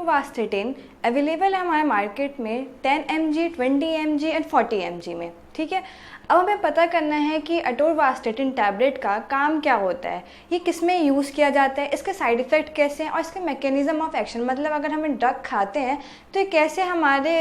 एटोवास्टेटिन available है हमारे market में 10 mg, 20 mg एंड 40 mg में, ठीक है। अब हमें पता करना है कि एटोवास्टेटिन टैबलेट का काम क्या होता है, ये किस में यूज़ किया जाता है, इसके साइड इफ़ेक्ट कैसे हैं और इसके मैकेनिज़्म ऑफ एक्शन, मतलब अगर हमें ड्रग खाते हैं तो ये कैसे हमारे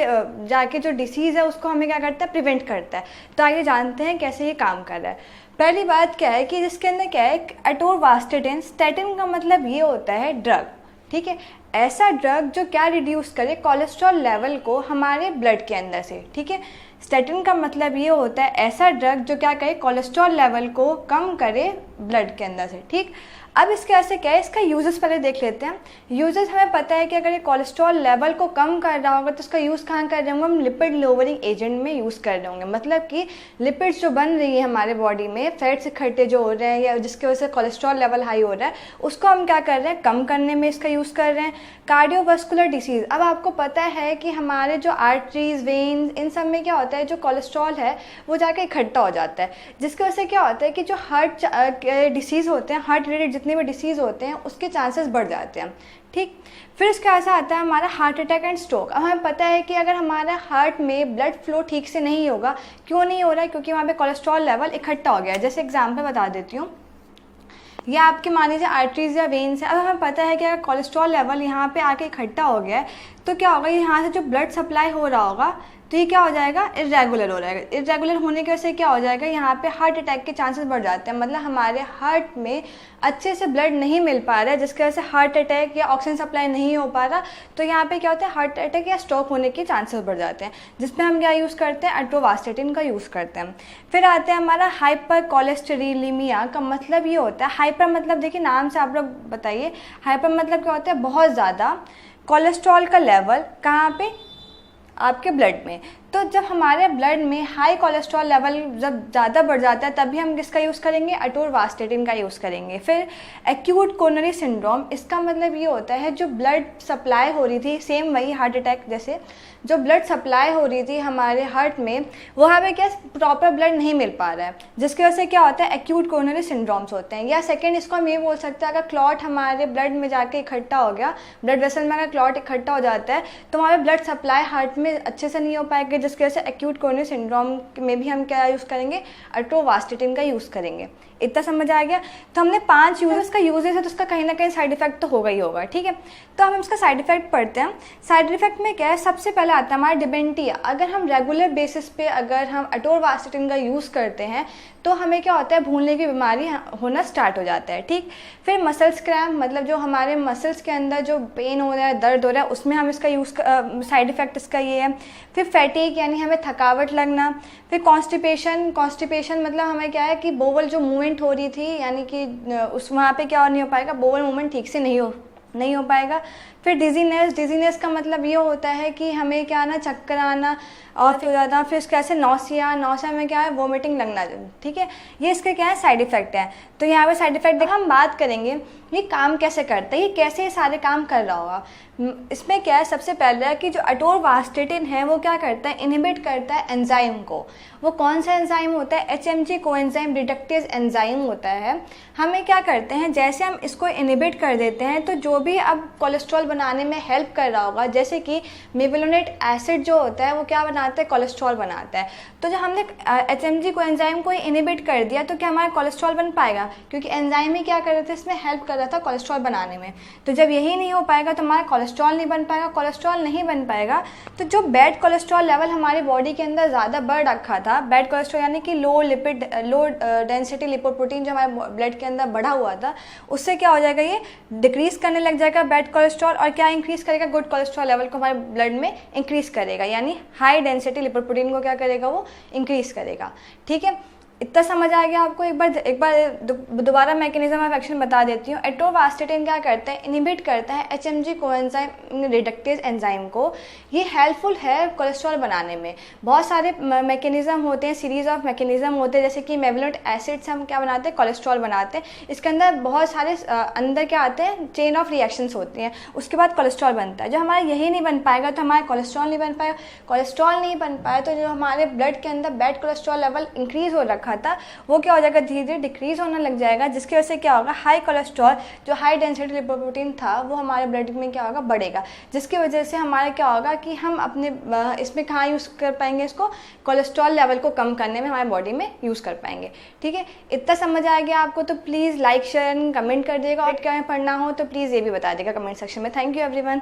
जाके जो डिसीज़ है उसको हमें क्या करता है, प्रिवेंट करता है। तो आइए जानते हैं कैसे ये काम कर रहा है। पहली बात क्या है कि जिसके अंदर क्या है, एटोवास्टेटिन, स्टैटिन का मतलब ये होता है ड्रग, ठीक है। ऐसा ड्रग जो क्या रिड्यूस करे कोलेस्ट्रॉल लेवल को हमारे ब्लड के अंदर से, ठीक है। स्टैटिन का मतलब ये होता है ऐसा ड्रग जो क्या करे कोलेस्ट्रॉल लेवल को कम करे ब्लड के अंदर से, ठीक। अब इसके ऐसे क्या है, इसका यूजेस पहले देख लेते हैं। यूजेस हमें पता है कि अगर ये कोलेस्ट्रॉल लेवल को कम कर रहा होगा तो इसका यूज़ कहाँ कर रहे होंगे, हम लिपिड लोअरिंग एजेंट में यूज़ कर रहे होंगे। मतलब कि लिपिड्स जो बन रही है हमारे बॉडी में, फैट्स इकट्ठे जो हो रहे हैं या जिसकी वजह से कोलेस्ट्रॉल लेवल हाई हो रहा है, उसको हम क्या कर रहे हैं, कम करने में इसका यूज़ कर रहे हैं। कार्डियोवास्कुलर डिसीज़, अब आपको पता है कि हमारे जो आर्टरीज, वेन्स, इन सब में क्या होता है, जो कोलेस्ट्रॉल है वो जाके इकट्ठा हो जाता है, जिसकी वजह से क्या होता है कि जो हार्ट डिसीज़ होते हैं, हार्ट रिलेटेड जितने भी डिसीज़ होते हैं उसके चांसेस बढ़ जाते हैं, ठीक। फिर इसका ऐसा आता है हमारा हार्ट अटैक एंड स्ट्रोक। अब हमें पता है कि अगर हमारा हार्ट में ब्लड फ्लो ठीक से नहीं होगा, क्यों नहीं हो रहा है, क्योंकि वहाँ पे कोलेस्ट्रॉल लेवल इकट्ठा हो गया है। जैसे एग्जाम्पल बता देती हूँ, या आपके मान लीजिए आर्टरीज या वेन्स है। अब हमें पता है कि अगर कोलेस्ट्रॉल लेवल यहाँ पे आके इकट्ठा हो गया है तो क्या होगा, यहाँ से जो ब्लड सप्लाई हो रहा होगा तो ये क्या हो जाएगा, इरेगुलर हो जाएगा। इरेगुलर होने की वजह से क्या हो जाएगा, यहाँ पे हार्ट अटैक के चांसेस बढ़ जाते हैं। मतलब हमारे हार्ट में अच्छे से ब्लड नहीं मिल पा रहा है, जिसकी वजह से हार्ट अटैक या ऑक्सीजन सप्लाई नहीं हो पा रहा, तो यहाँ पे क्या होता है, हार्ट अटैक या स्ट्रोक होने के चांसेस बढ़ जाते हैं, जिसमें हम क्या यूज़ करते हैं, एटोवास्टेटिन का यूज़ करते हैं। फिर आते हैं हमारा हाइपर कोलेस्टेरोलेमिया का मतलब ये होता है, हाइपर मतलब देखिए नाम से आप लोग बताइए, हाइपर मतलब क्या होता है, बहुत ज़्यादा कोलेस्ट्रॉल का लेवल कहाँ पे, आपके ब्लड में। तो जब हमारे ब्लड में हाई कोलेस्ट्रॉल लेवल जब ज़्यादा बढ़ जाता है तभी हम किसका यूज़ करेंगे, एटोवास्टेटिन का यूज़ करेंगे। फिर एक्यूट कोरोनरी सिंड्रोम, इसका मतलब ये होता है जो ब्लड सप्लाई हो रही थी, सेम वही हार्ट अटैक जैसे, जो ब्लड सप्लाई हो रही थी हमारे हार्ट में वहाँ पे क्या प्रॉपर ब्लड नहीं मिल पा रहा है, जिसकी वजह से क्या होता है, एक्यूट कोरोनरी सिंड्रोम्स होते हैं। या सेकेंड इसको हम ये बोल सकते हैं, अगर क्लॉट हमारे ब्लड में जाके इकट्ठा हो गया, ब्लड वेसल में अगर क्लॉट इकट्ठा हो जाता है तो हमारे ब्लड सप्लाई हार्ट में अच्छे से नहीं हो पाएगी, जिसकी वजह से एक्यूट कोरोनरी सिंड्रोम में भी हम क्या यूज़ करेंगे, एटोवास्टेटिन का यूज़ करेंगे। इतना समझ आ गया। तो हमने 5 यूजेस का यूजेस है तो उसका कहीं ना कहीं साइड इफेक्ट तो होगा ही होगा, ठीक है। तो हम इसका साइड इफेक्ट पढ़ते हैं। साइड इफेक्ट में क्या है, सबसे पहले आता है हमारा डिमेंटिया। अगर हम रेगुलर बेसिस पे अगर हम एटोवास्टेटिन का यूज़ करते हैं तो हमें क्या होता है, भूलने की बीमारी होना स्टार्ट हो जाता है, ठीक। फिर मसल्स क्रैम्प, मतलब जो हमारे मसल्स के अंदर जो पेन हो रहा है, दर्द हो रहा है, उसमें हम इसका यूज़ साइड इफेक्ट इसका ये है। फिर फैटिक यानी हमें थकावट लगना। फिर कॉन्स्टिपेशन, कॉन्स्टिपेशन मतलब हमें क्या है कि बोवल जो मूवमेंट हो रही थी, यानी कि उस वहाँ पे क्या नहीं हो पाएगा, बोवल मूवमेंट ठीक से नहीं हो पाएगा। फिर डिजीनेस, डिजीनेस का मतलब ये होता है कि हमें क्या आना, चक्कर आना और फिर ज़्यादा, फिर इसके ऐसे नौसिया में क्या है, वोमिटिंग लगना, ठीक है। ये इसके क्या है, साइड इफेक्ट है। तो यहाँ पे साइड इफेक्ट देखा, हम बात करेंगे ये काम कैसे करता है, ये कैसे ये सारे काम कर रहा होगा। इसमें क्या है, सबसे पहले कि जो एटोवास्टेटिन है वो क्या करता है, इनहिबिट करता है एंजाइम को। वो कौन सा एंजाइम होता है, HMG कोएंजाइम रिडक्टेज एंजाइम होता है। हमें क्या करते हैं, जैसे हम इसको इनहिबिट कर देते हैं तो जो भी अब कोलेस्ट्रॉल बनाने में हेल्प कर रहा होगा, जैसे कि मेविलोनेट एसिड जो होता है वो क्या बनाता है, कोलेस्ट्रॉल बनाता है। तो जब हमने HMG कोएंजाइम को इनहिबिट कर दिया तो क्या हमारा कोलेस्ट्रॉल बन पाएगा, क्योंकि एंजाइम ही क्या कर रहे थे, इसमें हेल्प कर रहा था कोलेस्ट्रॉल बनाने में। तो जब यही नहीं हो पाएगा तो हमारा कोलेस्ट्रॉल नहीं बन पाएगा, कोलेस्ट्रॉल नहीं बन पाएगा तो जो बैड कोलेस्ट्रॉल लेवल हमारी बॉडी के अंदर ज़्यादा बढ़ रखा था, बैड कोलेस्ट्रॉल यानी कि लो डेंसिटी लिपोप्रोटीन जो हमारे ब्लड के अंदर बढ़ा हुआ था, उससे क्या हो जाएगा, ये डिक्रीज करने लग जाएगा बैड कोलेस्ट्रॉल, और क्या इंक्रीज करेगा, गुड कोलेस्ट्रॉल लेवल को हमारे ब्लड में इंक्रीज करेगा, यानी हाई डेंसिटी लिपोप्रोटीन को क्या करेगा, वो इंक्रीज करेगा, ठीक है। इतना समझ आ गया आपको। एक बार दोबारा मैकेनिज्म ऑफ एक्शन बता देती हूँ। एटोवास्टेटिन क्या करता है, इनहिबिट करता है HMG कोएंजाइम रिडक्टेज एंजाइम को। ये हेल्पफुल है कोलेस्ट्रॉल बनाने में। बहुत सारे मैकेनिज्म होते हैं, सीरीज ऑफ मैकेनिज्म होते हैं, जैसे कि मेविलोनेट एसिड से हम क्या बनाते हैं, कोलेस्ट्रॉल बनाते हैं। इसके अंदर बहुत सारे अंदर क्या आते हैं, चेन ऑफ रिएक्शंस होती हैं, उसके बाद कोलेस्ट्रॉल बनता है। जो हमारा यही नहीं बन पाएगा तो हमारा कोलेस्ट्रॉल नहीं बन पाएगा। कोलेस्ट्रॉल नहीं बन पाया तो जो हमारे ब्लड के अंदर बैड कोलेस्ट्रॉल लेवल इंक्रीज हो रखा रहा था वो क्या हो जाएगा, धीरे धीरे डिक्रीज होने लग जाएगा, जिसकी वजह से क्या होगा, हाई कोलेस्ट्रॉल जो हाई डेंसिटी लिपोप्रोटीन था वो हमारे ब्लड में क्या होगा, बढ़ेगा, जिसकी वजह से हमारे क्या होगा कि हम अपने इसमें कहाँ यूज़ कर पाएंगे, इसको कोलेस्ट्रॉल लेवल को कम करने में हमारे बॉडी में यूज़ कर पाएंगे। ठीक है, इतना समझ आ गया आपको तो please like share and comment कर दिएगा, और क्या पढ़ना हो तो प्लीज़ ये भी बता देगा कमेंट सेक्शन में। Thank you everyone.